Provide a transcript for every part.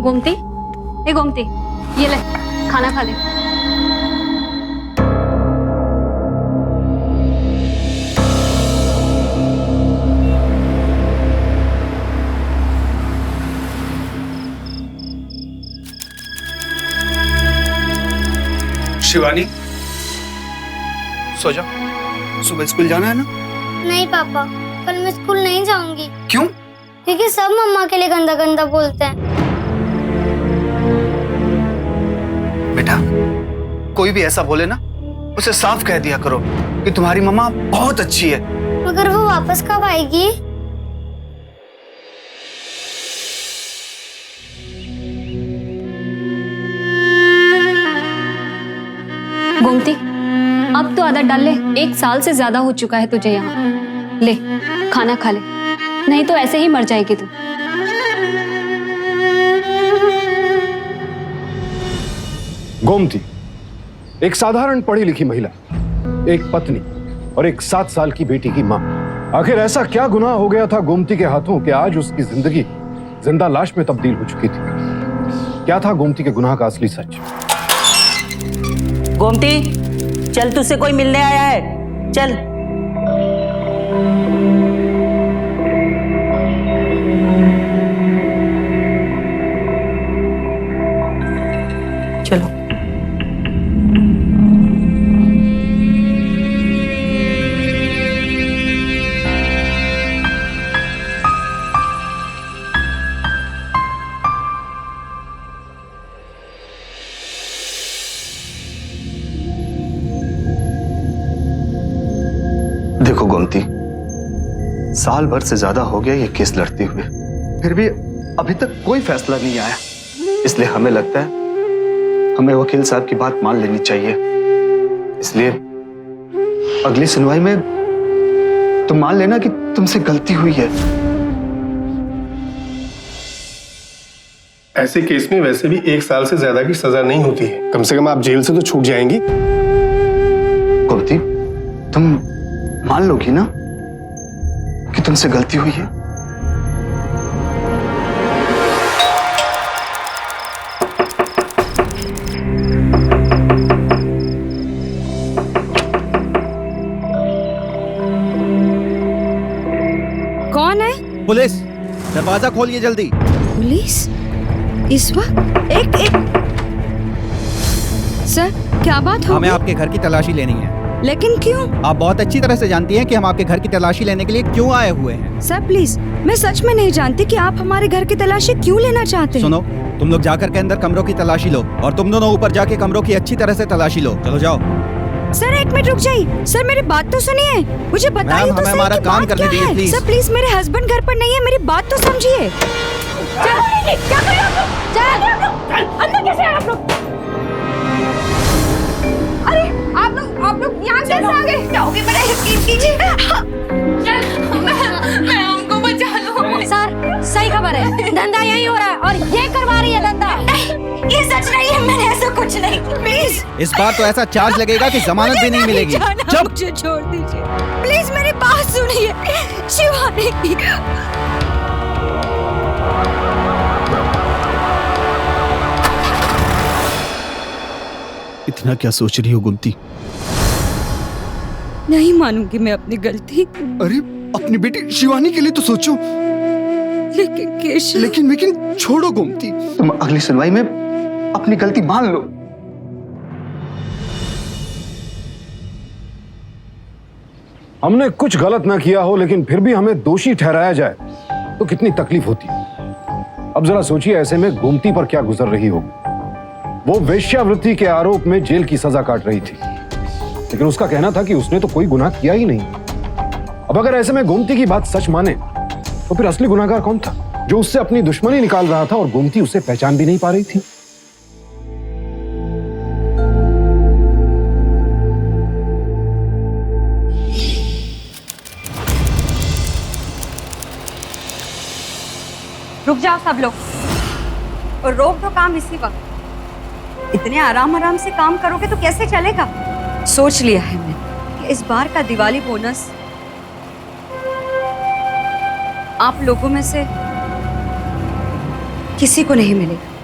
गोमती, ए गोमती, ये ले खाना खा ले। शिवानी, सो जा, सुबह स्कूल जाना है ना? नहीं पापा, कल मैं स्कूल नहीं जाऊंगी। क्यों? क्योंकि सब मम्मा के लिए गंदा गंदा बोलते हैं। बेटा, कोई भी ऐसा बोले ना, उसे साफ कह दिया करो कि तुम्हारी मम्मा बहुत अच्छी है। मगर वो वापस कब आएगी? गोमती, अब तो आदत डाल ले। 1 साल से ज्यादा हो चुका है तुझे यहाँ। ले खाना खा ले, नहीं तो ऐसे ही मर जाएगी तू। गोमती एक साधारण पढ़ी लिखी महिला, एक पत्नी और एक 7 साल की बेटी की मां। आखिर ऐसा क्या गुनाह हो गया था गोमती के हाथों कि आज उसकी जिंदगी जिंदा लाश में तब्दील हो चुकी थी? क्या था गोमती के गुनाह का असली सच? गोमती, चल, तुझसे कोई मिलने आया है, चल। चलो। देखो गोमती, साल भर से ज्यादा हो गया ये केस लड़ते हुए, फिर भी अभी तक कोई फैसला नहीं आया। इसलिए हमें लगता है हमें वकील साहब की बात मान लेनी चाहिए। इसलिए अगली सुनवाई में तुम मान लेना कि तुमसे गलती हुई है। ऐसे केस में वैसे भी 1 साल से ज्यादा की सजा नहीं होती है। कम से कम आप जेल से तो छूट जाएंगी। गोमती, तुम मान लोगी ना कि तुमसे गलती हुई है? कौन है? पुलिस, दरवाजा खोलिए जल्दी। पुलिस? इस वक्त? एक सर, क्या बात हो हमें गई? आपके घर की तलाशी लेनी है। लेकिन क्यों? आप बहुत अच्छी तरह से जानती हैं कि हम आपके घर की तलाशी लेने के लिए क्यों आए हुए हैं। सर प्लीज, मैं सच में नहीं जानती कि आप हमारे घर की तलाशी क्यों लेना चाहते हैं। सुनो, तुम लोग जाकर के अंदर कमरों की तलाशी लो और तुम दोनों ऊपर जाके कमरों की अच्छी तरह से तलाशी लो। चलो जाओ। सर 1 मिनट रुक जाइए। सर मेरी बात तो सुनिए, मुझे बताइए तो हमें सही हमारा कि काम बात करने क्या दीजिए, है? प्लीज। सर प्लीज, मेरे हस्बैंड घर पर नहीं है, मेरी बात तो समझिए। अंदर कैसे आए आप लोग? अरे आप लोग यहाँ कैसे आ गए? जाओगे, मेरा यकीन कीजिए। मैं हमको बचा लो। सर सही खबर है, धंधा यही हो रहा है और ये करवा रही है धंधा। ये सच नहीं है, मैंने ऐसा कुछ नहीं। प्लीज इस बार तो ऐसा चार्ज लगेगा कि जमानत भी नहीं मिलेगी। जब मुझे छोड़ दीजिए प्लीज, मेरी बात सुनिए शिवानी। इतना क्या सोच रही हो गोमती? नहीं मानूंगी मैं अपनी गलती। अरे अपनी बेटी शिवानी के लिए तो सोचो। लेकिन केशव, लेकिन छोड़ो गोमती, तुम अगली सुनवाई में अपनी गलती मान लो। हमने कुछ गलत ना किया हो लेकिन फिर भी हमें दोषी ठहराया जाए तो कितनी तकलीफ होती। अब जरा सोचिए ऐसे में गोमती पर क्या गुजर रही होगी। वो वेश्यावृत्ति के आरोप में जेल की सजा काट रही थी, लेकिन उसका कहना था कि उसने तो कोई गुनाह किया ही नहीं। अब अगर ऐसे में गोमती की बात सच माने तो फिर असली गुनाहगार कौन था, जो उससे अपनी दुश्मनी निकाल रहा था और गोमती उसे पहचान भी नहीं पा रही थी? रुक जाओ सब लोग और रोक दो काम इसी वक्त। इतने आराम आराम से काम करोगे तो कैसे चलेगा? सोच लिया है मैंने कि इस बार का दिवाली बोनस आप लोगों में से किसी को नहीं मिलेगा।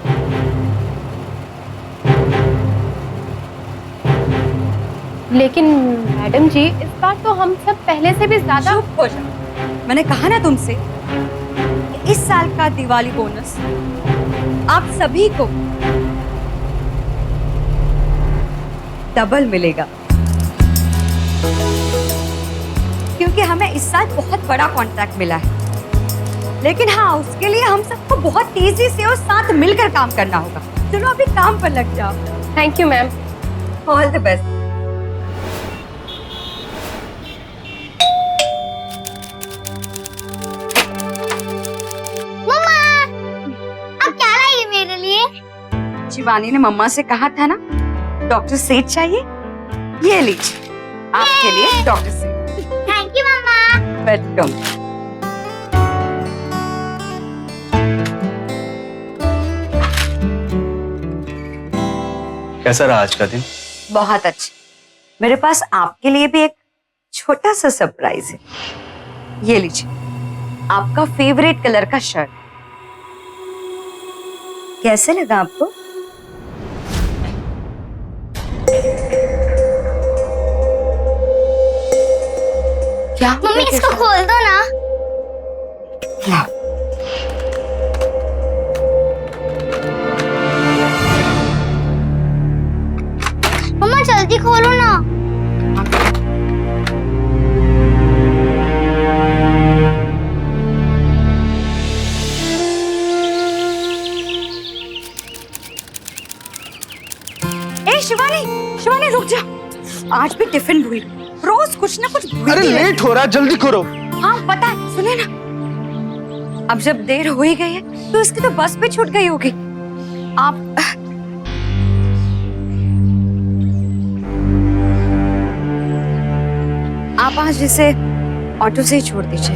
लेकिन मैडम जी इस बार तो हम सब पहले से भी ज्यादा। चुप हो जाओ। मैंने कहा ना तुमसे कि इस साल का दिवाली बोनस आप सभी को डबल मिलेगा, क्योंकि हमें इस साल बहुत बड़ा कॉन्ट्रैक्ट मिला है। लेकिन हाँ, उसके लिए हम सबको बहुत तेजी से और साथ मिलकर काम करना होगा। चलो अभी काम पर लग जाओ। Thank you ma'am. All the best. मम्मा अब क्या लाई मेरे लिए? शिवानी ने मम्मा से कहा था ना डॉक्टर सेठ चाहिए, ये लीजिए आपके लिए doctor Seth. Thank you mamma. Welcome. कैसा रहा आज का दिन? बहुत अच्छे। मेरे पास आपके लिए भी एक छोटा सा सरप्राइज है। ये लीजिए आपका फेवरेट कलर का शर्ट। कैसे लगा आपको? क्या मम्मी इसको खोल दो ना। लाओ। मम्मा जल्दी खोलो ना। ए शिवानी, शिवानी रुक जा। आज भी टिफिन भूल गई। रोज कुछ ना कुछ भूल अरे लेट हो रहा है, जल्दी करो। हाँ पता है, सुने ना, अब जब देर हो ही गई है तो इसकी तो बस भी छूट गई होगी। आप आज इसे ऑटो से ही छोड़ दीजिए।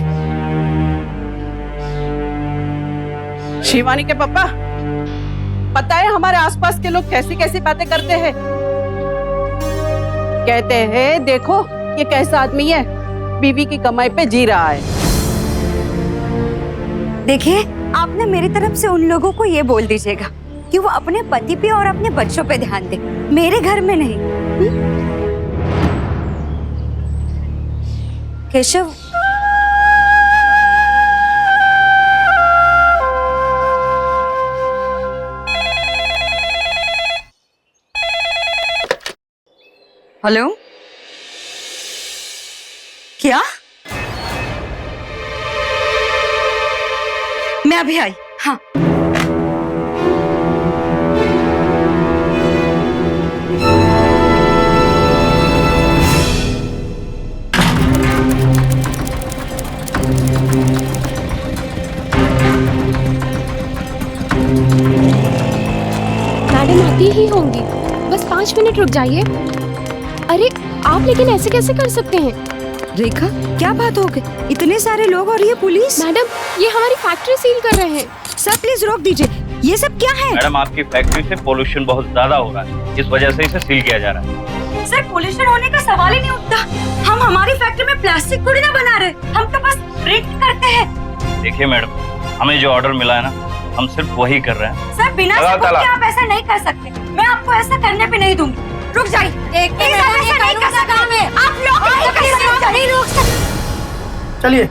शिवानी के पापा, पता है हमारे आसपास के लोग कैसी कैसी बातें करते हैं। कहते हैं देखो ये कैसा आदमी है, बीवी की कमाई पे जी रहा है। देखिए, आपने मेरी तरफ से उन लोगों को ये बोल दीजिएगा कि वो अपने पति पे और अपने बच्चों पे ध्यान दे, मेरे घर में नहीं। केशव, हेलो, क्या? मैं अभी आई। हाँ मैडम आती ही होंगी, बस 5 मिनट रुक जाइए। अरे आप लेकिन ऐसे कैसे कर सकते हैं? रेखा, क्या बात हो गई? इतने सारे लोग और ये पुलिस। मैडम ये हमारी फैक्ट्री सील कर रहे हैं। सर प्लीज रोक दीजिए, ये सब क्या है? मैडम आपकी फैक्ट्री से पोल्यूशन बहुत ज्यादा हो रहा है, इस वजह से इसे सील किया जा रहा है। सर पोल्यूशन होने का सवाल ही नहीं उठता। हम हमारी फैक्ट्री में प्लास्टिक थोड़ी ना बना रहे, हम तो बस प्रिंट करते हैं। देखिए मैडम, हमें जो ऑर्डर मिला है ना, हम सिर्फ वही कर रहे हैं। सर बिना सबूत के आप ऐसा नहीं कर सकते। मैं आपको ऐसा करने पे नहीं दूंगी। रुक जाइए। ऐसा नहीं कर सकते। आप लोग नहीं रोक सकते। चलिए।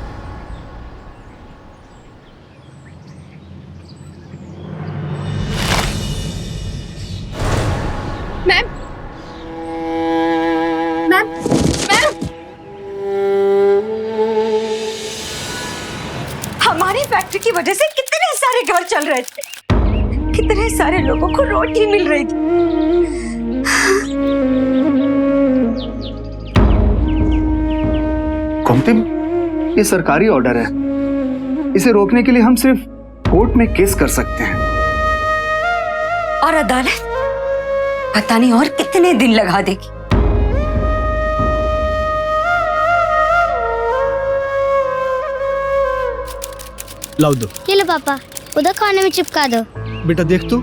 मैम मैम मैम, हमारी फैक्ट्री की वजह से कितने सारे घर चल रहे थे, कितने सारे लोगों को रोटी मिल रही थी। गोमती, ये सरकारी ऑर्डर है, इसे रोकने के लिए हम सिर्फ कोर्ट में केस कर सकते हैं। और अदालत पता नहीं और कितने दिन लगा देगी। लाओ दो। ये लो पापा, उधर खाने में चिपका दो। बेटा देख तो,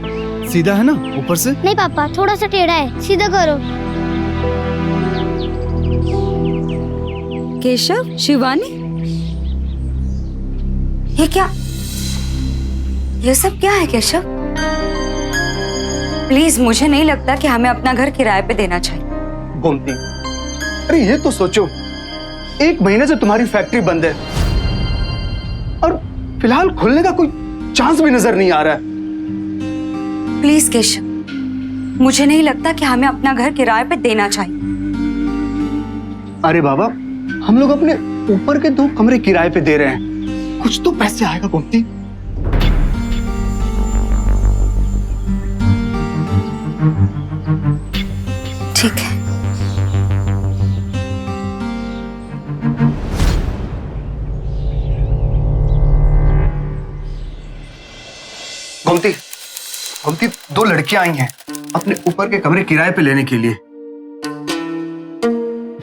सीधा है ना ऊपर से? नहीं पापा, थोड़ा सा टेढ़ा है, सीधा करो। केशव, शिवानी, ये क्या, ये सब क्या है केशव? प्लीज, मुझे नहीं लगता कि हमें अपना घर किराए पे देना चाहिए। गोमती, अरे ये तो सोचो, 1 महीने से तुम्हारी फैक्ट्री बंद है और फिलहाल खुलने का कोई चांस भी नजर नहीं आ रहा है। प्लीज केशव, मुझे नहीं लगता कि हमें अपना घर किराए पे देना चाहिए। अरे बाबा, हम लोग अपने ऊपर के 2 कमरे किराए पे दे रहे हैं, कुछ तो पैसे आएगा गोमती। ठीक है। गोमती, गोमती, 2 लड़कियां आई हैं अपने ऊपर के कमरे किराए पे लेने के लिए।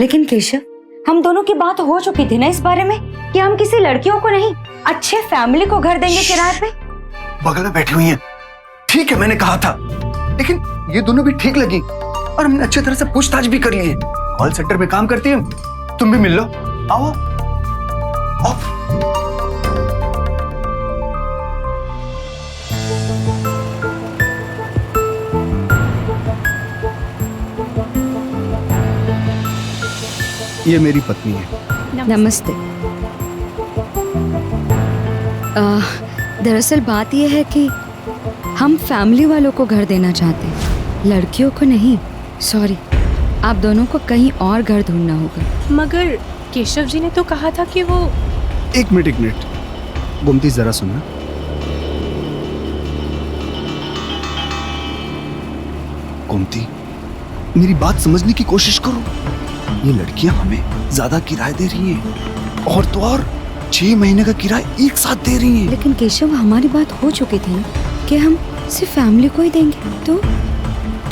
लेकिन केशव, हम दोनों की बात हो चुकी थी ना इस बारे में कि हम किसी लड़कियों को नहीं, अच्छे फैमिली को घर देंगे किराए पे। बगल में बैठी हुई हैं। ठीक है, मैंने कहा था, लेकिन ये दोनों भी ठीक लगी और हमने अच्छी तरह से पूछताछ भी कर ली है। कॉल सेंटर पे काम करती है, तुम भी मिल लो। आओ, आओ। ये मेरी पत्नी है। नमस्ते। दरअसल बात यह है कि हम फैमिली वालों को घर देना चाहते हैं, लड़कियों को नहीं। सॉरी, आप दोनों को कहीं और घर ढूंढना होगा। मगर केशव जी ने तो कहा था कि वो... एक मिनट गोमती, जरा सुनना। गोमती, मेरी बात समझने की कोशिश करो। ये लड़कियां हमें ज्यादा किराया दे रही हैं, और तो और 6 महीने का किराया एक साथ दे रही हैं। लेकिन केशव, हमारी बात हो चुकी थी ना कि हम सिर्फ फैमिली को ही देंगे। तो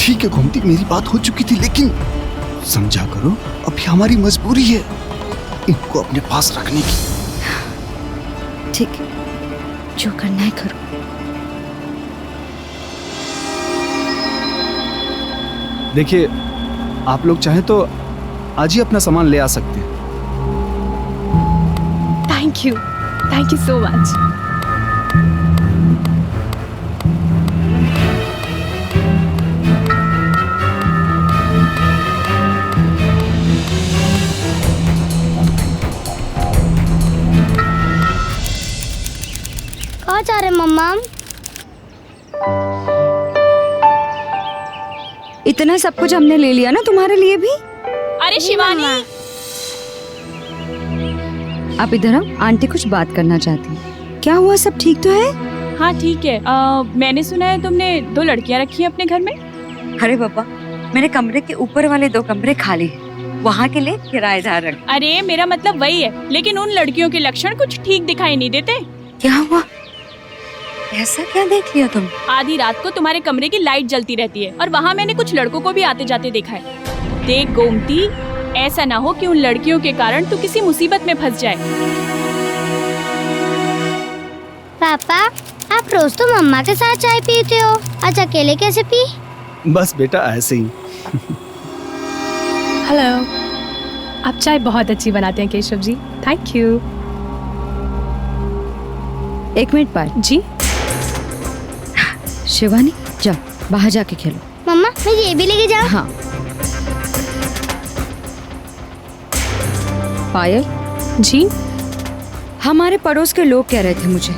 ठीक है गोमती, मेरी बात हो चुकी थी, लेकिन समझा करो, अभी हमारी मजबूरी है इनको अपने पास रखने की। ठीक है, जो करना है करो। देखिए, आप लोग चाहें तो आज ही अपना सामान ले आ सकते हैं। Thank you so much. कहाँ जा रहे मम्मा? इतना सब कुछ हमने ले लिया ना तुम्हारे लिए भी। अरे शिवानी, आप इधर आओ, आंटी कुछ बात करना चाहती है। क्या हुआ, सब ठीक तो है? हाँ ठीक है। मैंने सुना है तुमने 2 लड़कियां रखी हैं अपने घर में। अरे पापा, मेरे कमरे के ऊपर वाले 2 कमरे खाली हैं, वहाँ के लिए किराएदार रख। अरे मेरा मतलब वही है, लेकिन उन लड़कियों के लक्षण कुछ ठीक दिखाई नहीं देते। क्या हुआ? ऐसा क्या देख लिया तुम? आधी रात को तुम्हारे कमरे की लाइट जलती रहती है, और वहाँ मैंने कुछ लड़कों को भी आते जाते देखा है। देख गोमती, ऐसा ना हो कि उन लड़कियों के कारण तू किसी मुसीबत में फंस जाए। पापा, आप रोज तो मम्मा के साथ चाय पीते हो, आज अकेले कैसे पी? बस बेटा, ऐसे ही। हेलो, आप चाय बहुत अच्छी बनाते हैं Keshav ji, thank you. 1 minute पायल जी। शिवानी, जाओ बाहर जाके खेलो। मम्मा, मैं ये भी लेके जाऊँ? हाँ। पायल जी। हमारे पड़ोस के लोग कह रहे थे मुझे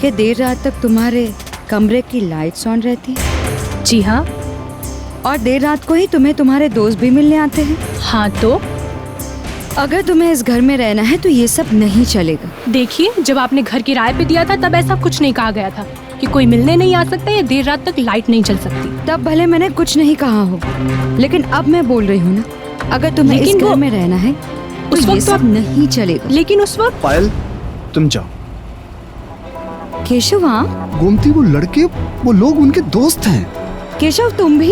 कि देर रात तक तुम्हारे कमरे की लाइट्स ऑन रहती है। जी हाँ। और देर रात को ही तुम्हें तुम्हारे दोस्त भी मिलने आते हैं। हाँ तो अगर तुम्हें इस घर में रहना है तो ये सब नहीं चलेगा। देखिए, जब आपने घर किराए पे दिया था तब ऐसा कुछ नहीं कहा गया था कि कोई मिलने नहीं आ सकता या देर रात तक लाइट नहीं चल सकती। तब भले मैंने कुछ नहीं कहा हो, लेकिन अब मैं बोल रही हूँ ना, अगर तुम्हें इस घर में रहना है तो ये सब नहीं चलेगा। लेकिन उस वक्त... पायल, तुम जाओ। केशव, हाँ? गोमती, वो लड़के, वो लोग उनके दोस्त हैं। केशव, तुम भी?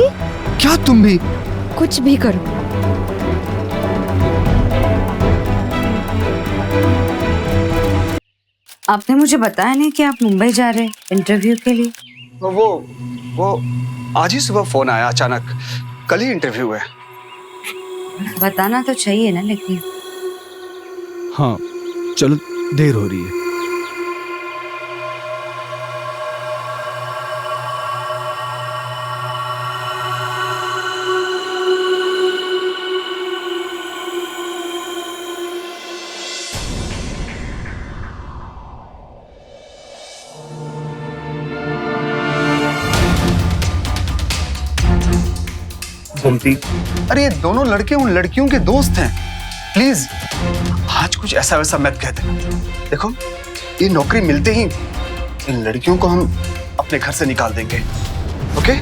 क्या तुम भी? कुछ भी करो। आपने मुझे बताया नहीं कि आप मुंबई जा रहे हैं इंटरव्यू के लिए। वो आज ही सुबह फोन आया अचानक, कल ही इंटरव्यू है। बताना तो चाहिए ना, लेकिन हाँ चलो, देर हो रही है। गोमती, अरे ये दोनों लड़के उन लड़कियों के दोस्त हैं। प्लीज आज कुछ ऐसा वैसा मत कह दे। देखो ये नौकरी मिलते ही इन लड़कियों को हम अपने घर से निकाल देंगे। ओके?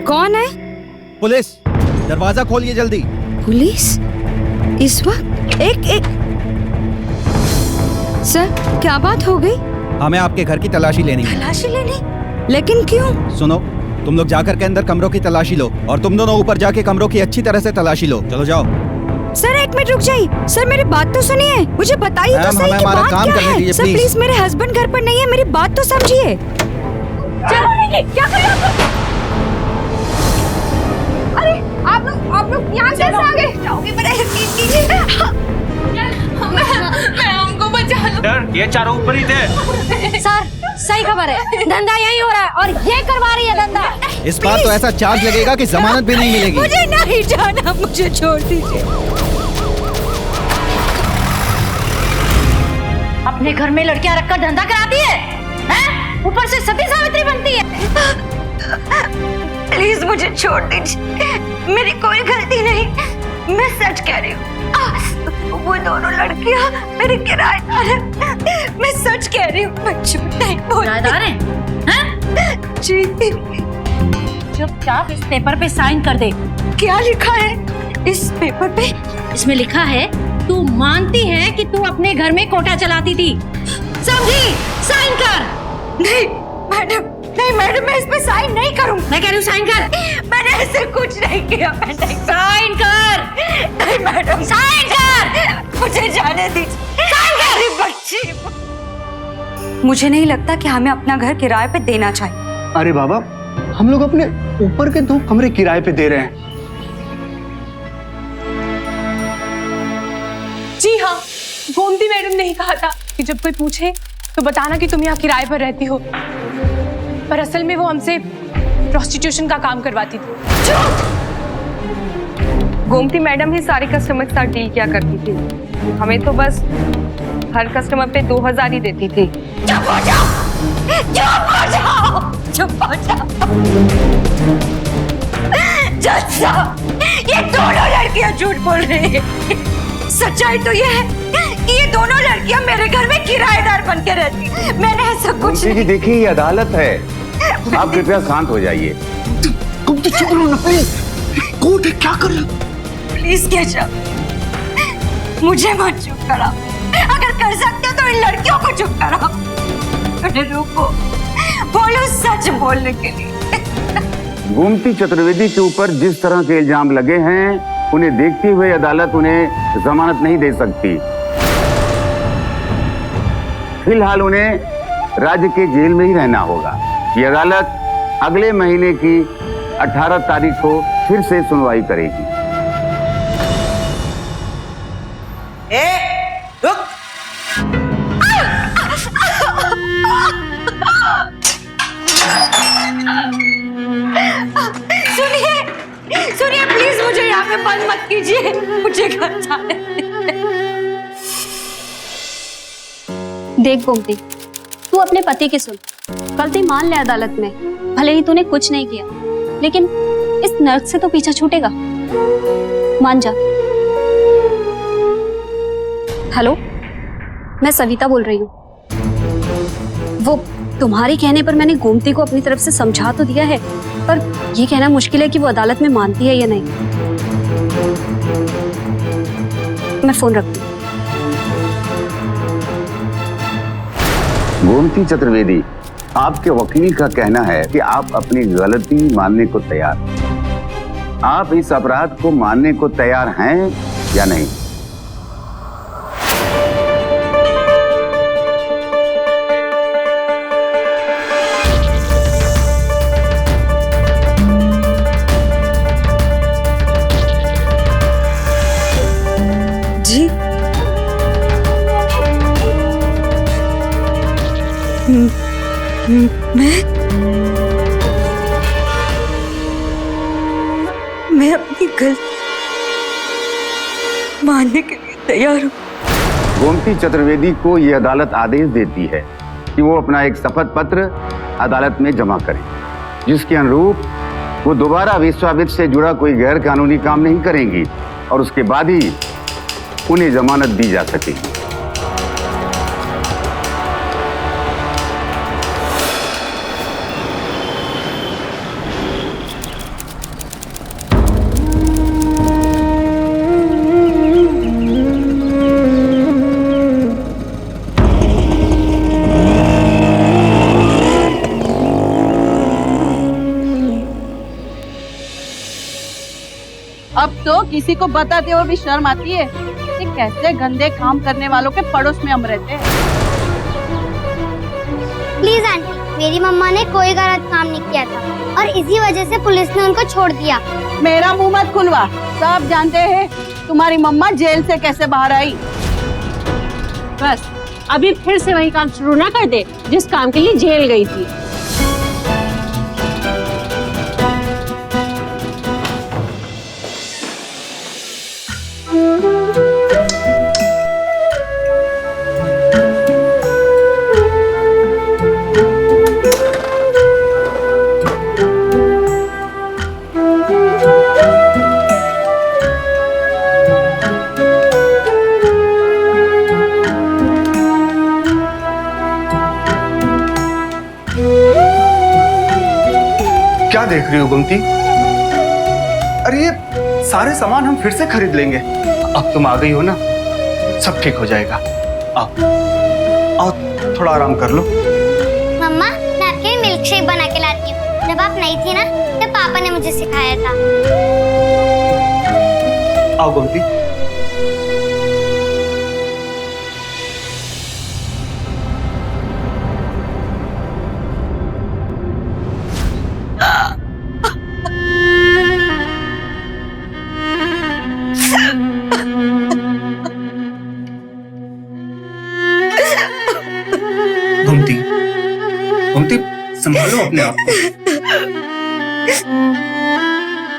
कौन है? पुलिस, दरवाजा खोलिए जल्दी। पुलिस? इस वक्त? एक सर, क्या बात हो गई? हमें आपके घर की तलाशी लेनी है। तलाशी लेनी? लेकिन क्यों? सुनो, तुम लोग जाकर के अंदर कमरों की तलाशी लो और तुम दोनों ऊपर जाके कमरों की अच्छी तरह से तलाशी लो। चलो जाओ। सर एक मिनट रुक जाइए। सर मेरी बात तो सुनिए, मुझे बताइए तो सही कि बात क्या है। सर प्लीज, मेरे हस्बैंड घर पर नहीं है, मेरी बात तो समझिए। क्या कर रहे हो? अरे आप लोग यहाँ कैसे आ गए? जाओगे मेरा यकीन कीजिए। मैं हमको बचा लो। ये चारों ऊपर ही थे। सर सही खबर है, धंधा यही हो रहा है और ये करवा रही है धंधा। इस बार तो ऐसा चार्ज लगेगा कि जमानत भी नहीं मिलेगी। मुझे नहीं जाना, मुझे छोड़ दीजिए। अपने घर में लड़कियां रखकर धंधा कराती है, हैं? ऊपर से सती सावित्री बनती है। प्लीज मुझे छोड़ दीजिए, मेरी कोई गलती नहीं, मैं सच कह रही हूँ। वो दोनों लड़कियां मेरे किराएदार हैं, मैं सच कह रही हूँ, मैं झूठ नहीं बोल रही। किराएदार हैं? जी। चुपचाप इस पेपर पे साइन कर दे। क्या लिखा है इस पेपर पे? इसमें लिखा है तू मानती है कि तू अपने घर में कोटा चलाती थी, समझी? साइन कर। नहीं मैडम, मैं इस पे साइन नहीं करूँ। मैं कह रही हूँ साइन कर। मैंने ऐसे कुछ नहीं किया। मैंने साइन कर। नहीं मैडम, साइन कर। मुझे जाने दीजिए। साइन कर। बच्ची, मुझे नहीं लगता कि हमें अपना घर किराए पे देना चाहिए। अरे बाबा, हम लोग अपने ऊपर के 2 कमरे किराए पे दे रहे हैं। जी हाँ, गोमती मैडम ने ही कहा था कि जब कोई पूछे तो बताना कि तुम यहाँ किराए पर रहती हो, पर असल में वो हमसे प्रोस्टिट्यूशन का काम करवाती थी। गोमती मैडम ही सारे कस्टमर के साथ डील किया करती थी, हमें तो बस हर कस्टमर पे 2000 ही देती थी। चुप हो जाओ, चुप हो जाओ, चुप हो जाओ। जज साहब, ये दोनों लड़कियां झूठ बोल रही हैं। सच्चाई तो ये है कि ये दोनों लड़कियां मेरे घर में किराएदार बन के रहती हैं। मैंने ऐसा कुछ नहीं। देखिए ये अदालत है, आप कृपया शांत हो जाइए। तुम तो चुप रहो ना प्लीज। कोर्ट है, क्या कर रहे हो? प्लीज केशव, मुझे मत चुप कराओ। अगर कर सकते हो तो इन लड़कियों को चुप कराओ। अरे रुको, बोलो सच बोलने के लिए। गोमती चतुर्वेदी के ऊपर जिस तरह के इल्जाम लगे हैं, उन्हें देखते हुए अदालत उन्हें जमानत नहीं दे सकती। फिलहाल उन्हें राज्य के जेल में ही रहना होगा। ये अदालत अगले महीने की 18 तारीख को फिर से सुनवाई करेगी। रुक। सुनिए प्लीज, मुझे यहाँ पे बंद मत कीजिए, मुझे घर जाने दीजिए। देख गोमती, तू अपने पति की सुन। गलती मान ले अदालत में, भले ही तूने कुछ नहीं किया, लेकिन इस नर्क से तो पीछा छूटेगा। मान जा। हेलो, मैं सविता बोल रही हूँ। वो तुम्हारे कहने पर मैंने गोमती को अपनी तरफ से समझा तो दिया है, पर ये कहना मुश्किल है कि वो अदालत में मानती है या नहीं। मैं फोन रखती हूँ। गोमती चतुर्वेदी, आपके वकील का कहना है कि आप अपनी गलती मानने को तैयार। आप इस अपराध को मानने को तैयार हैं या नहीं? मैं अपनी गलती मानने के लिए तैयार हूँ। गोमती चतुर्वेदी को यह अदालत आदेश देती है कि वो अपना एक शपथ पत्र अदालत में जमा करें, जिसके अनुरूप वो दोबारा विश्वामित्र से जुड़ा कोई गैर कानूनी काम नहीं करेंगी और उसके बाद ही उन्हें जमानत दी जा सकेगी। अब तो किसी को बताते हुए भी शर्म आती है कि कैसे गंदे काम करने वालों के पड़ोस में हम रहते हैं। प्लीज आंटी, मेरी मम्मा ने कोई गलत काम नहीं किया था और इसी वजह से पुलिस ने उनको छोड़ दिया। मेरा मुंह मत खुलवा, सब जानते हैं तुम्हारी मम्मा जेल से कैसे बाहर आई। बस अभी फिर से वही काम शुरू ना कर दे जिस काम के लिए जेल गई थी। क्या देख रही हो गोमती? अरे ये सारे सामान हम फिर से खरीद लेंगे। अब तुम आ गई हो ना, सब ठीक हो जाएगा। आओ आओ, थोड़ा आराम कर लो। मम्मा, मैं आपके लिए मिल्क शेक बना के लाती हूँ। जब आप नहीं थी ना, तब पापा ने मुझे सिखाया था। आओ गोमती। गोमती, गोमती, संभालो अपने आप को।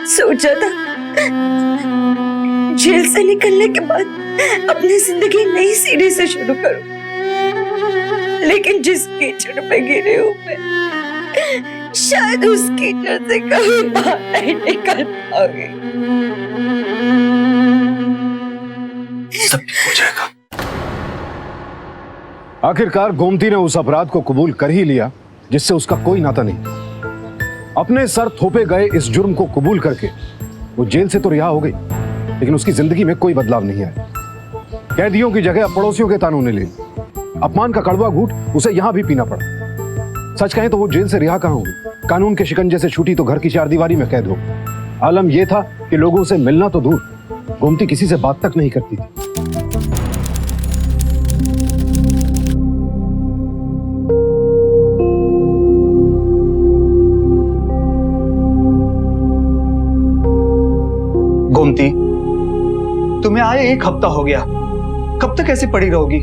सोचा था जेल से निकलने के बाद अपनी जिंदगी नई सिरे से शुरू करूं, लेकिन जिस कीचड़ में गिरे हूं मैं, शायद उस कीचड़ से कभी बाहर नहीं निकल पाऊंगी। सब ठीक हो जाएगा। आखिरकार गोमती ने उस अपराध को कबूल कर ही लिया जिससे उसका कोई नाता नहीं। अपने सर थोपे गए इस जुर्म को कबूल करके वो जेल से तो रिहा हो गई, लेकिन उसकी जिंदगी में कोई बदलाव नहीं आया। कैदियों की जगह पड़ोसियों के तानों ने ले ली। अपमान का कड़वा घूंट उसे यहां भी पीना पड़ा। सच कहें तो वो जेल से रिहा कहां हुई, कानून के शिकंजे से छूटी तो घर की चारदीवारी में कैद हो। आलम यह था कि लोगों से मिलना तो दूर, गोमती किसी से बात तक नहीं करती थी। गोमती, तुम्हें आए 1 हफ्ता हो गया, कब तक ऐसे पड़ी रहोगी?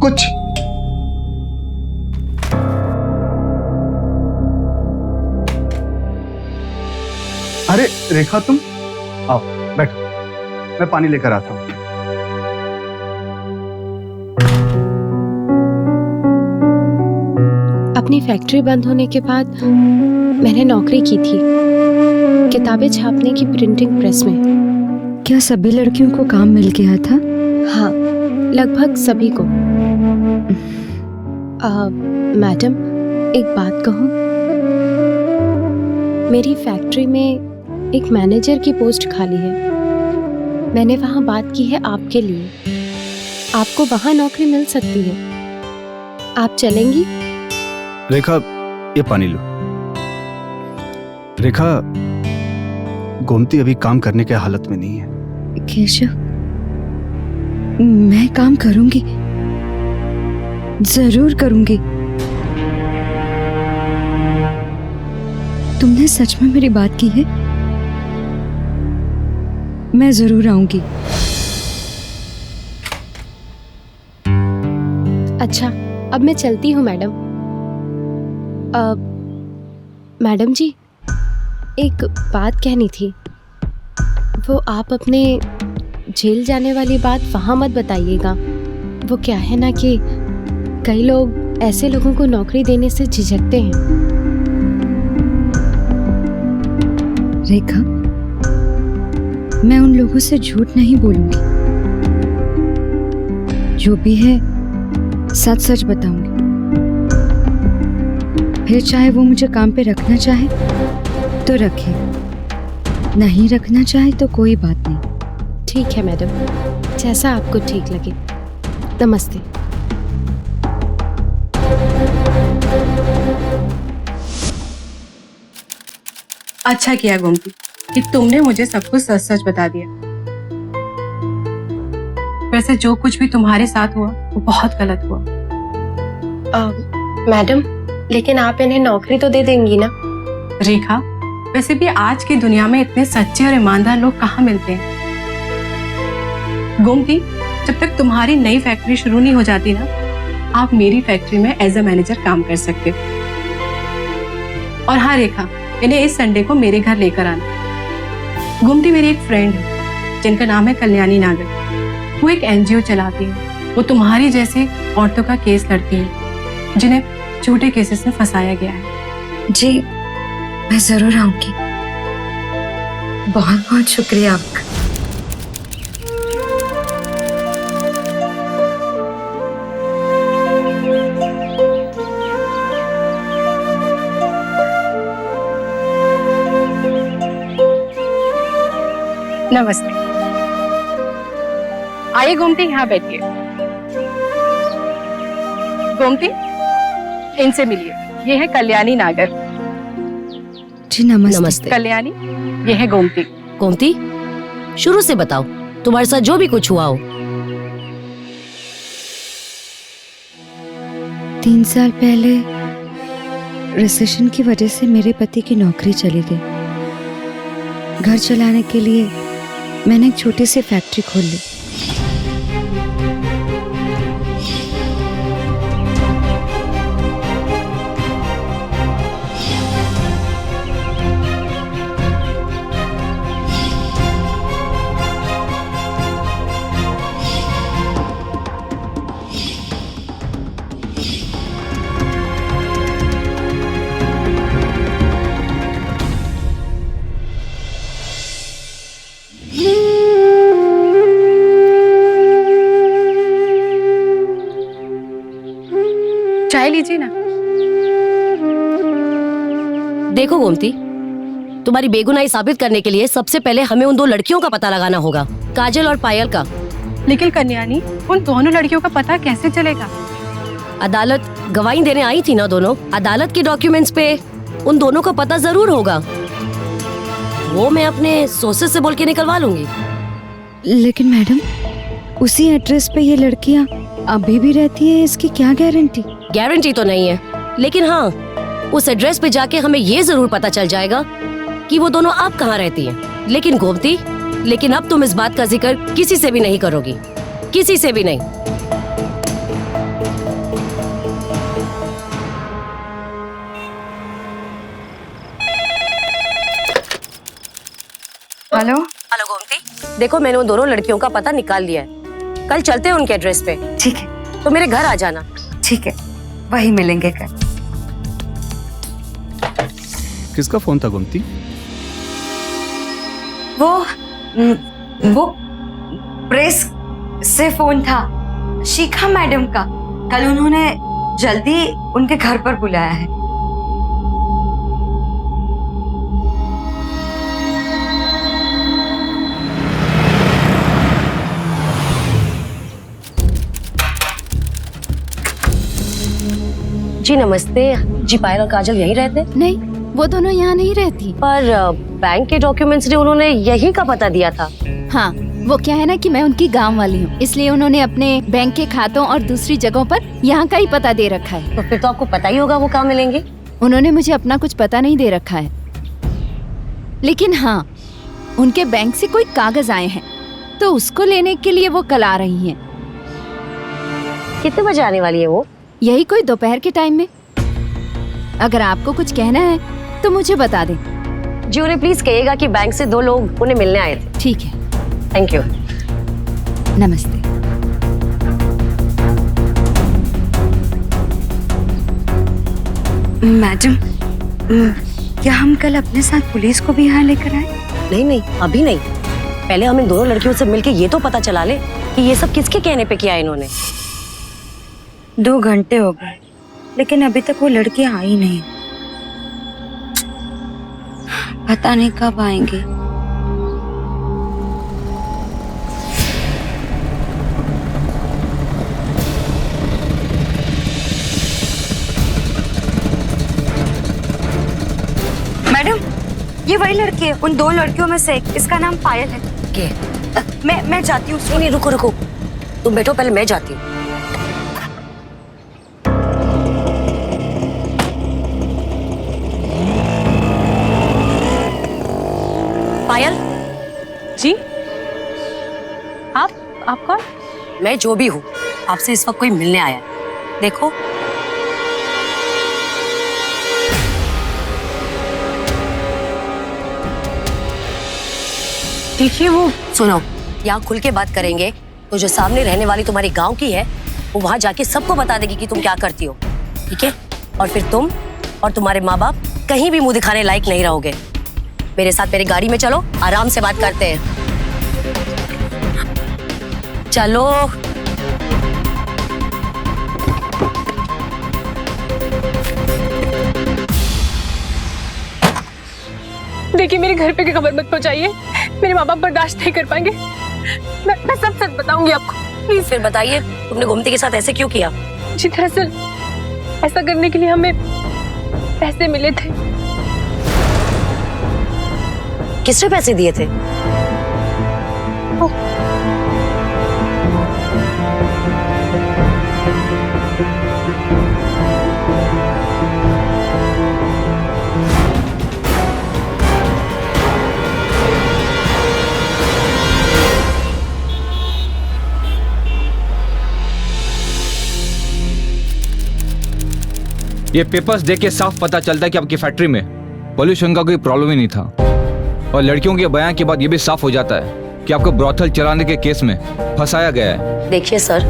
कुछ अरे रेखा, तुम आओ बैठो, मैं पानी लेकर आता हूं। अपनी फैक्ट्री बंद होने के बाद मैंने नौकरी की थी, किताबें छापने की प्रिंटिंग प्रेस में। क्या सभी लड़कियों को काम मिल गया था? हाँ, लगभग सभी को। मैडम, एक बात कहूँ? मेरी फैक्ट्री में एक मैनेजर की पोस्ट खाली है। मैंने वहाँ बात की है आपके लिए। आपको वहाँ नौकरी मिल सकती है। आप चलेंगी? रेखा, ये पानी लो। रेखा, गोमती अभी काम करने के हालत में नहीं है। केशव, मैं काम करूंगी, जरूर करूंगी। तुमने सच में मेरी बात की है? मैं जरूर आऊंगी। अच्छा, अब मैं चलती हूँ मैडम। मैडम जी, एक बात कहनी थी। वो आप अपने जेल जाने वाली बात वहाँ मत बताइएगा। वो क्या है ना कि कई लोग ऐसे लोगों को नौकरी देने से झिझकते हैं। रेखा, मैं उन लोगों से झूठ नहीं बोलूंगी। जो भी है सच सच बताऊंगी। फिर चाहे वो मुझे काम पे रखना चाहे तो रखे, नहीं रखना चाहे तो कोई बात नहीं। ठीक है मैडम, जैसा आपको ठीक लगे। नमस्ते। अच्छा किया गोमती कि तुमने मुझे सब कुछ सच सच बता दिया। वैसे जो कुछ भी तुम्हारे साथ हुआ वो बहुत गलत हुआ। मैडम, लेकिन आप इन्हें नौकरी तो दे देंगी ना? रेखा, वैसे भी आज की दुनिया में इतने सच्चे और ईमानदार लोग कहाँ मिलते हैं। गोमती, जब तक तुम्हारी नई फैक्ट्री शुरू नहीं हो जाती ना, आप मेरी फैक्ट्री में एज अ मैनेजर काम कर सकते हो। और हाँ रेखा, इन्हें इस संडे को मेरे घर लेकर आना। गोमती मेरी एक फ्रेंड है जिनका नाम है कल्याणी नागर। वो एक एनजीओ चलाती है। वो तुम्हारी जैसे औरतों का केस लड़ती है जिन्हें छोटे केसेस में फंसाया गया है। जी, मैं जरूर आऊंगी। बहुत बहुत शुक्रिया आपका। नमस्ते। आइए गोमती, यहाँ बैठिए। गोमती, इनसे मिलिए। ये है कल्याणी नागर। जी नमस्ते। कल्याणी, ये है गोमती। गोमती, शुरू से बताओ तुम्हारे साथ जो भी कुछ हुआ हो। 3 साल पहले रिसेशन की वजह से मेरे पति की नौकरी चली गई। घर चलाने के लिए मैंने एक छोटी सी फैक्ट्री खोल ली। चाय लीजिए ना। देखो गोमती, तुम्हारी बेगुनाही साबित करने के लिए सबसे पहले हमें उन 2 लड़कियों का पता लगाना होगा, काजल और पायल का। लेकिन कल्याणी, उन दोनों लड़कियों का पता कैसे चलेगा? अदालत गवाही देने आई थी ना दोनों। अदालत के डॉक्यूमेंट्स पे उन दोनों का पता जरूर होगा। वो मैं अपने सोर्सेस से बोल के निकलवा लूंगी। लेकिन मैडम, उसी एड्रेस पे ये लड़कियां अभी भी रहती है, इसकी क्या गारंटी? गारंटी तो नहीं है, लेकिन हाँ, उस एड्रेस पे जाके हमें ये जरूर पता चल जाएगा कि वो दोनों अब कहाँ रहती हैं। लेकिन गोमती, लेकिन अब तुम इस बात का जिक्र किसी से भी नहीं करोगी, किसी से भी नहीं। हेलो हेलो गोमती, देखो मैंने उन दोनों लड़कियों का पता निकाल लिया है। कल चलते हैं उनके एड्रेस पे। ठीक है। तो मेरे घर आ जाना। ठीक है, वही मिलेंगे कल। किसका फोन था गोमती? वो प्रेस से फोन था, शिखा मैडम का। कल उन्होंने जल्दी उनके घर पर बुलाया है। जी नमस्ते। जी पायल और काजल यहीं रहते? नहीं, वो दोनों यहाँ नहीं रहती। पर बैंक के डॉक्यूमेंट्स ने उन्होंने यहीं का पता दिया था। हाँ, वो क्या है ना कि मैं उनकी गांव वाली हूँ, इसलिए उन्होंने अपने बैंक के खातों और दूसरी जगहों पर यहाँ का ही पता दे रखा है। तो फिर तो आपको पता ही होगा वो कहाँ मिलेंगे। उन्होंने मुझे अपना कुछ पता नहीं दे रखा है, लेकिन हाँ, उनके बैंक से कोई कागज आए हैं, तो उसको लेने के लिए वो कल आ रही हैं। कितने बजे आने वाली है वो? यही कोई दोपहर के टाइम में। अगर आपको कुछ कहना है तो मुझे बता दें। जी उन्हें प्लीज कहिएगा कि बैंक से 2 लोग उन्हें मिलने आए थे। ठीक है, थैंक यू। नमस्ते। मैडम, क्या हम कल अपने साथ पुलिस को भी यहाँ लेकर आए? नहीं नहीं, अभी नहीं। पहले हम इन दोनों लड़कियों से मिलके ये तो पता चला ले कि ये सब किसके कहने पे किया इन्होंने। 2 घंटे हो गए लेकिन अभी तक वो लड़की आई नहीं। पता नहीं कब आएंगे। मैडम, ये वही लड़की है, उन 2 लड़कियों में से एक। इसका नाम पायल है। के? मैं जाती हूँ। नहीं, रुको रुको, तुम बैठो, पहले मैं जाती हूँ। पायल जी, आप कौन? मैं जो भी हूँ, आपसे इस वक्त कोई मिलने आया है। देखो, देखिए वो। सुनो, यहाँ खुल के बात करेंगे तो जो सामने रहने वाली तुम्हारी गांव की है वो वहां जाके सबको बता देगी कि तुम क्या करती हो, ठीक है? और फिर तुम और तुम्हारे माँ बाप कहीं भी मुंह दिखाने लायक नहीं रहोगे। मेरे साथ मेरी गाड़ी में चलो, आराम से बात करते हैं। चलो। देखिए, मेरे घर पे की खबर मत पहुंचाइए, मेरे माँ बाप बर्दाश्त नहीं कर पाएंगे। मैं सब सच बताऊंगी आपको, प्लीज। फिर बताइए, तुमने गोमती के साथ ऐसे क्यों किया? जी, दरअसल ऐसा करने के लिए हमें पैसे मिले थे। किसने पैसे दिए थे? ये पेपर्स देख के साफ पता चलता है कि आपकी फैक्ट्री में पोल्यूशन का कोई प्रॉब्लम ही नहीं था। और लड़कियों के बयान के बाद ये भी साफ हो जाता है कि आपको ब्रॉथल चलाने के केस में फंसाया गया है। देखिए सर,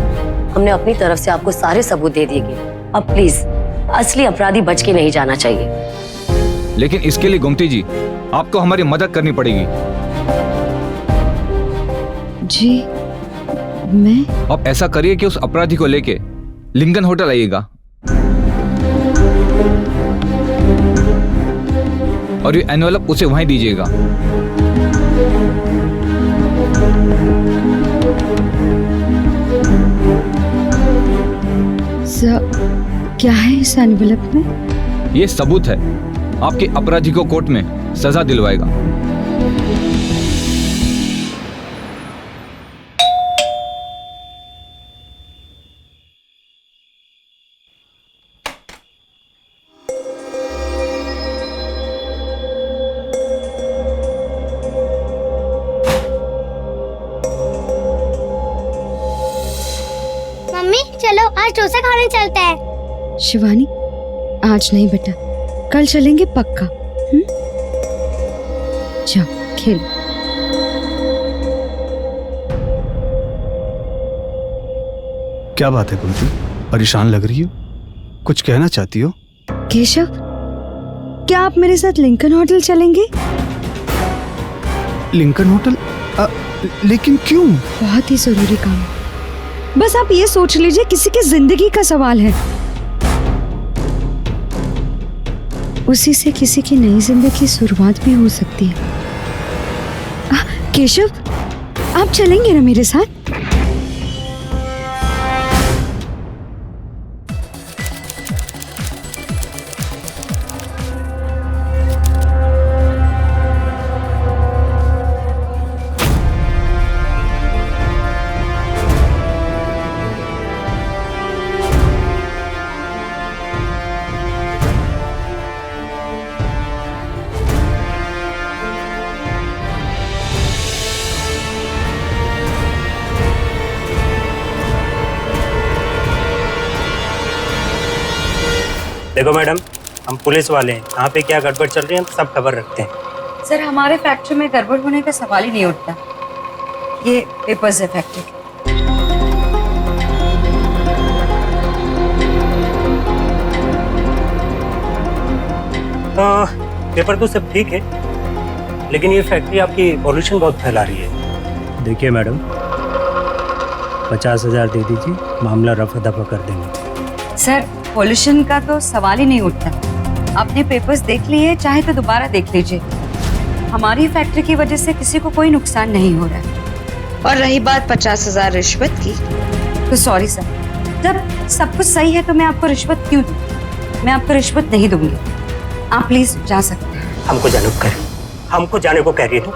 हमने अपनी तरफ से आपको सारे सबूत दे दिए गए। अब प्लीज असली अपराधी बच के नहीं जाना चाहिए। लेकिन इसके लिए गोमती जी, आपको हमारी मदद करनी पड़ेगी। जी, मैं? आप ऐसा करिए कि उस अपराधी को लेके लिंकन होटल आइएगा और ये एनवेलप उसे वहीं दीजिएगा। क्या है इस एनवेलप में? ये सबूत है, आपके अपराधी को कोर्ट में सजा दिलवाएगा। मम्मी चलो आज डोसा खाने चलते हैं। शिवानी, आज नहीं बेटा, कल चलेंगे पक्का। जाओ खेल। क्या बात है कुंती, परेशान लग रही हो? कुछ कहना चाहती हो? केशव, क्या आप मेरे साथ लिंकन होटल चलेंगे? Lincoln hotel? लेकिन क्यों? बहुत ही जरूरी काम है। बस आप ये सोच लीजिए, किसी की जिंदगी का सवाल है। उसी से किसी की नई जिंदगी की शुरुआत भी हो सकती है। केशव, आप चलेंगे ना मेरे साथ? देखो मैडम, हम पुलिस वाले हैं, कहाँ पे क्या गड़बड़ चल रही है हम सब खबर रखते हैं। सर हमारे फैक्ट्री में गड़बड़ होने का सवाल ही नहीं उठता। ये पेपर्स है फैक्ट्री के। पेपर तो सब ठीक है, लेकिन ये फैक्ट्री आपकी पॉल्यूशन बहुत फैला रही है। देखिए मैडम, 50,000 दे दीजिए, मामला रफा दफा कर देंगे। सर पॉल्यूशन का तो सवाल ही नहीं उठता। आपने पेपर्स देख लिए, चाहे तो दोबारा देख लीजिए। हमारी फैक्ट्री की वजह से किसी को कोई नुकसान नहीं हो रहा है। और रही बात 50,000 रिश्वत की, तो सॉरी सर, जब सब कुछ सही है तो मैं आपको रिश्वत क्यों दूँ? मैं आपको रिश्वत नहीं दूंगी। आप प्लीज जा सकते हैं। हमको जाने को कह रही, हमको जाने को कह रही है तू।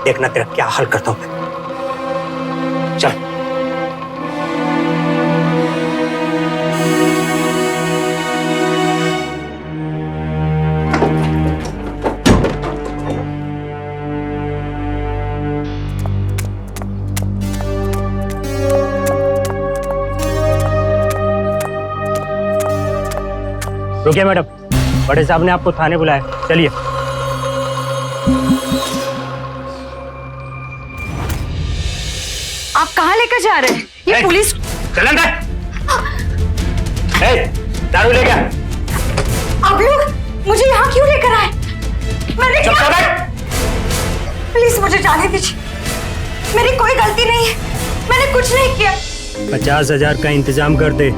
देखना तेरा क्या हाल करता हूँ मैं। चल। रुकिए मैडम, बड़े साहब ने आपको थाने बुलाया, चलिए। आप कहाँ लेकर जा रहे हैं? ये पुलिस। चल अंदर। दारू ले गया। आप लोग मुझे यहाँ क्यों लेकर आए? मैंने क्या? प्लीज मुझे जाने दीजिए, मेरी कोई गलती नहीं है, मैंने कुछ नहीं किया। 50,000 का इंतजाम कर दे,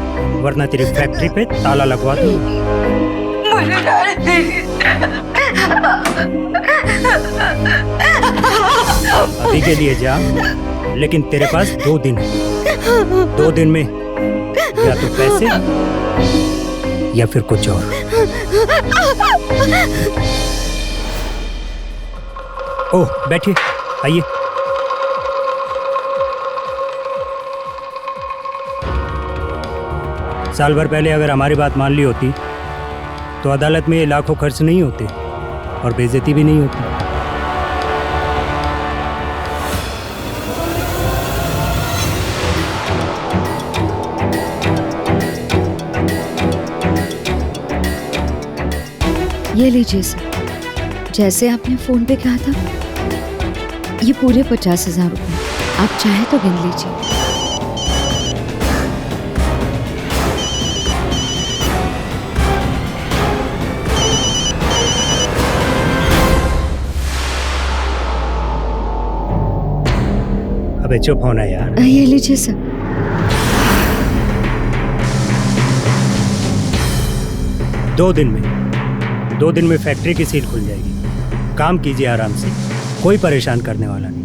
वरना तेरी फैक्ट्री पे ताला लगवा दूंगा। मुझे जाने दीजिए। अभी के लिए जा, लेकिन तेरे पास 2 दिन है। 2 दिन में या तो पैसे या फिर कुछ और। ओह बैठिए, आइए। साल भर पहले अगर हमारी बात मान ली होती तो अदालत में ये लाखों खर्च नहीं होते और बेइज्जती भी नहीं होती। ये लीजिए सर, जैसे आपने फोन पे कहा था, ये पूरे 50,000 रुपए। आप चाहे तो गिन लीजिए। अबे चुप होना यार। ये लीजिए सर। दो दिन में फैक्ट्री की सील खुल जाएगी। काम कीजिए आराम से, कोई परेशान करने वाला नहीं।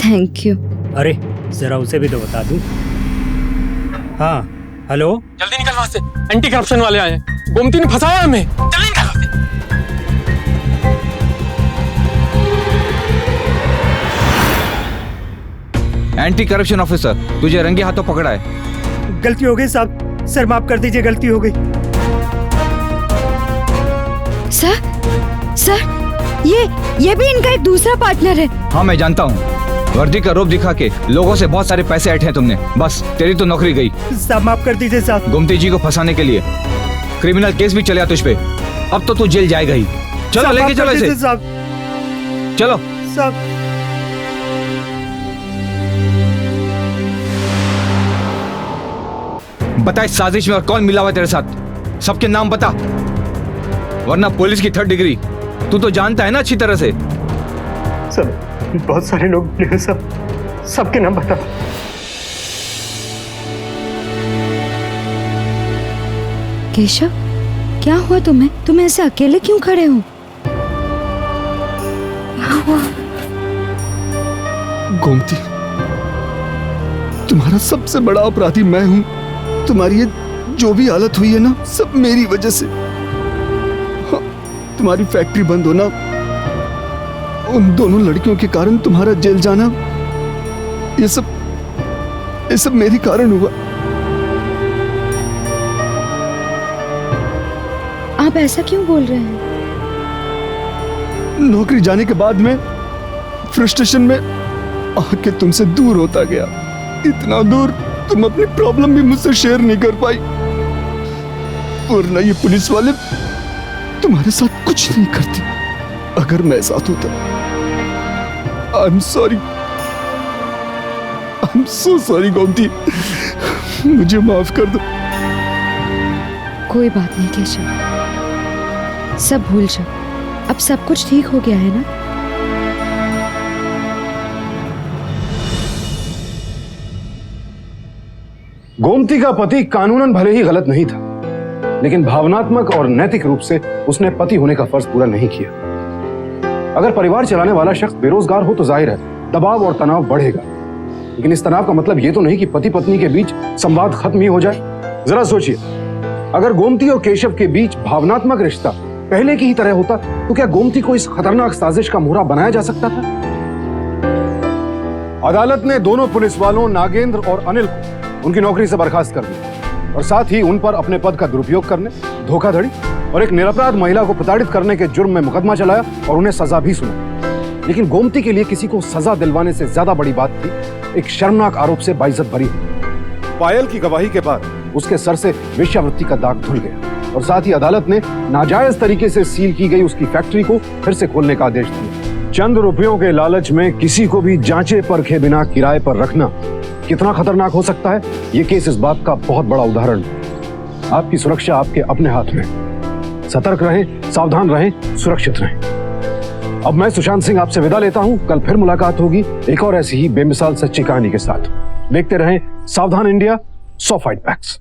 Thank you. अरे जरा उसे भी तो बता दूं। हाँ हेलो, जल्दी निकल वहां से, एंटी करप्शन वाले आए हैं। गोमती ने फंसाया हमें, जल्दी निकल वहां से। एंटी करप्शन ऑफिसर, तुझे रंगे हाथों पकड़ा है। गलती हो गई साहब, सर माफ कर दीजिए, गलती हो गई। सर ये भी इनका एक दूसरा पार्टनर है। हाँ मैं जानता हूँ, वर्दी का रूप दिखा के लोगों से बहुत सारे पैसे ऐंठे हैं तुमने। बस तेरी तो नौकरी गई। साहब माफ कर दीजिए साहब। गोमती जी को फंसाने के लिए क्रिमिनल केस भी चला तुझ पे। अब तो तू जेल जाएगा ही। चलो लेके चलो इसे। चलो साहब। बता इस साजिश में और कौन मिला हुआ तेरे साथ, सबके नाम बता, वरना पुलिस की 3rd डिग्री तू तो जानता है ना अच्छी तरह से। सब बहुत सारे लोग मिले हैं, सबके नाम बता। केशव, क्या हुआ तुम्हें? तुम ऐसे अकेले क्यों खड़े हो? क्या हुआ? गोमती, तुम्हारा सबसे बड़ा अपराधी मैं हूं। तुम्हारी ये जो भी हालत हुई है ना, सब मेरी वजह से। हाँ, तुम्हारी फैक्ट्री बंद होना, उन दोनों लड़कियों के कारण तुम्हारा जेल जाना, ये सब मेरे कारण हुआ। आप ऐसा क्यों बोल रहे हैं? नौकरी जाने के बाद में फ्रस्ट्रेशन में आके तुमसे दूर होता गया। इतना दूर तुम अपनी प्रॉब्लम भी मुझसे शेयर नहीं कर पाई। वरना ये पुलिस वाले तुम्हारे साथ कुछ नहीं करती अगर मैं साथ होता। I am sorry, I am so sorry Gomti, मुझे माफ कर दो। कोई बात नहीं केशव, सब भूल जाओ, अब सब कुछ ठीक हो गया है ना। गोमती का पति कानूनन भले ही गलत नहीं था, लेकिन भावनात्मक और नैतिक रूप से उसने पति होने का फर्ज पूरा नहीं किया। अगर परिवार चलाने वाला शख्स बेरोजगार हो तो जाहिर है दबाव और तनाव बढ़ेगा, लेकिन इस तनाव का मतलब ये तो नहीं कि पति पत्नी के बीच संवाद खत्म ही हो जाए। जरा सोचिए, अगर गोमती और केशव के बीच भावनात्मक रिश्ता पहले की ही तरह होता तो क्या गोमती को इस खतरनाक साजिश का मोहरा बनाया जा सकता था? अदालत ने दोनों पुलिस वालों नागेंद्र और अनिल को उनकी नौकरी से बर्खास्त कर दिया और साथ ही उन पर अपने पद का दुरुपयोग करने, धोखाधड़ी और एक निरपराध महिला को प्रताड़ित करने के जुर्म में मुकदमा चलाया और उन्हें सजा भी सुनाई। लेकिन गोमती के लिए किसी को सजा दिलवाने से ज्यादा बड़ी बात थी एक शर्मनाक आरोप से बाइज्जत भरी। पायल की गवाही के बाद उसके सर से वेश्यावृत्ति का दाग धुल गया और साथ ही अदालत ने नाजायज तरीके से सील की गई उसकी फैक्ट्री को फिर से खोलने का आदेश दिया। चंद रुपयों के लालच में किसी को भी जांचे परखे बिना किराए पर रखना कितना खतरनाक हो सकता है, ये केस इस बात का बहुत बड़ा उदाहरण है। आपकी सुरक्षा आपके अपने हाथ में। सतर्क रहें, सावधान रहें, सुरक्षित रहें। अब मैं सुशांत सिंह आपसे विदा लेता हूं। कल फिर मुलाकात होगी एक और ऐसी ही बेमिसाल सच्ची कहानी के साथ। देखते रहें सावधान इंडिया, 100 फाइट बैक्स।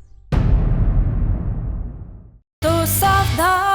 तो सावधान।